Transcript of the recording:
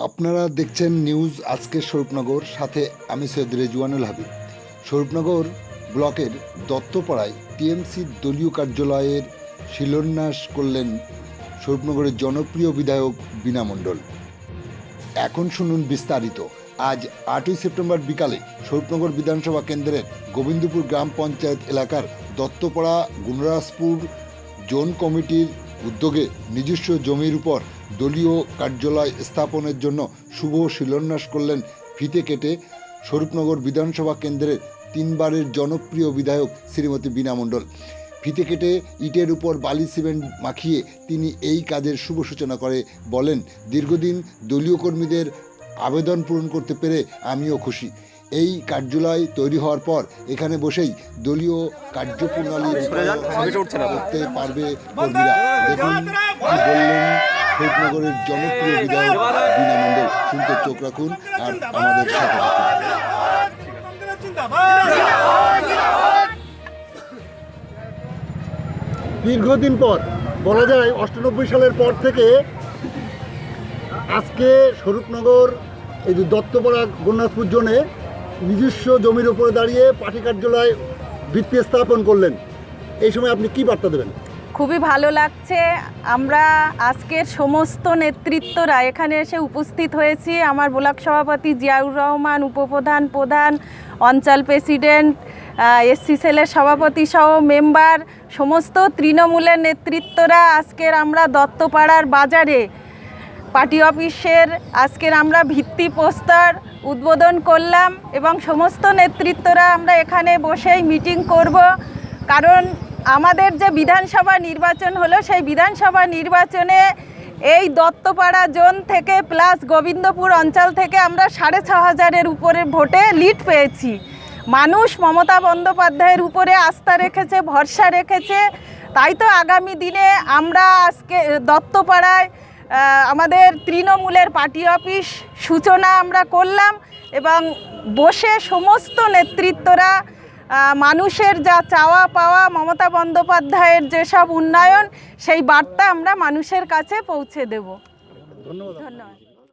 আপনারা দেখছেন নিউজ আজকে স্বরূপনগর, সাথে আমি সৈয়দ রেজওয়ানুল হাবিব। স্বরূপনগর ব্লকের দত্তপাড়ায় টিএমসির দলীয় কার্যালয়ের শিলান্যাস করলেন স্বরূপনগরের জনপ্রিয় বিধায়ক বীণা মণ্ডল। এখন শুনুন বিস্তারিত। আজ 8ই সেপ্টেম্বর বিকালে স্বরূপনগর বিধানসভা কেন্দ্রের গোবিন্দপুর গ্রাম পঞ্চায়েত এলাকার দত্তপাড়া গুণরাজপুর জোন কমিটির উদ্যোগে নিজস্ব জমির উপর দলীয় কার্যালয় স্থাপনের জন্য শুভ শিলান্যাস করলেন ফিতে কেটে স্বরূপনগর বিধানসভা কেন্দ্রের 3 বারের জনপ্রিয় বিধায়ক শ্রীমতী বীণা মণ্ডল। ফিতে কেটে ইটের উপর বালি সিমেন্ট মাখিয়ে তিনি এই কাজের শুভ সূচনা করে বলেন, দীর্ঘদিন দলীয় কর্মীদের আবেদন পূরণ করতে পেরে আমিও খুশি। এই কার্যালয় তৈরি হওয়ার পর এখানে বসেই দলীয় কার্যপ্রণালী করতে পারবে কর্মীরা। দেখুন কি বললেন স্বরূপনগরের জনপ্রিয় বিধায়ক বীণা মণ্ডল। শুনতে চোখ রাখুন আর আমাদের সাথে রাখুন। দীর্ঘদিন পর, বলা যায় 98 সালের পর থেকে আজকে স্বরূপনগর এই যে দত্তপাড়া গুণরাজপুর জোনে নিজস্ব জমির উপরে দাঁড়িয়ে পার্টি কার্যালয় ভিত্তি স্থাপন করলেন। এই সময় আপনি কি বার্তা দেবেন? খুবই ভালো লাগছে। আমরা আজকের সমস্ত নেতৃত্বরা এখানে এসে উপস্থিত হয়েছি। আমার ব্লক সভাপতি জিয়াউর রহমান, উপপ্রধান, প্রধান, অঞ্চল প্রেসিডেন্ট, এসসি সেলের সভাপতি সহ মেম্বার, সমস্ত তৃণমূলের নেতৃত্বরা আজকের আমরা দত্তপাড়ার বাজারে পার্টি অফিসের আজকের আমরা ভিত্তি প্রস্তর উদ্বোধন করলাম এবং সমস্ত নেতৃত্বরা আমরা এখানে বসেই মিটিং করব। কারণ আমাদের যে বিধানসভা নির্বাচন হলো, সেই বিধানসভা নির্বাচনে এই দত্তপাড়া জোন থেকে প্লাস গোবিন্দপুর অঞ্চল থেকে আমরা 6500-এর উপরে ভোটে লিড পেয়েছি। মানুষ মমতা বন্দ্যোপাধ্যায়ের উপরে আস্থা রেখেছে, ভরসা রেখেছে। তাই তো আগামী দিনে আমরা আজকে দত্তপাড়ায় আমাদের তৃণমূলের পার্টি অফিস সূচনা আমরা করলাম এবং বসে সমস্ত নেতৃত্বরা মানুষের যা চাওয়া পাওয়া, মমতা বন্দ্যোপাধ্যায়ের যেসব উন্নয়ন, সেই বার্তা আমরা মানুষের কাছে পৌঁছে দেব। ধন্যবাদ।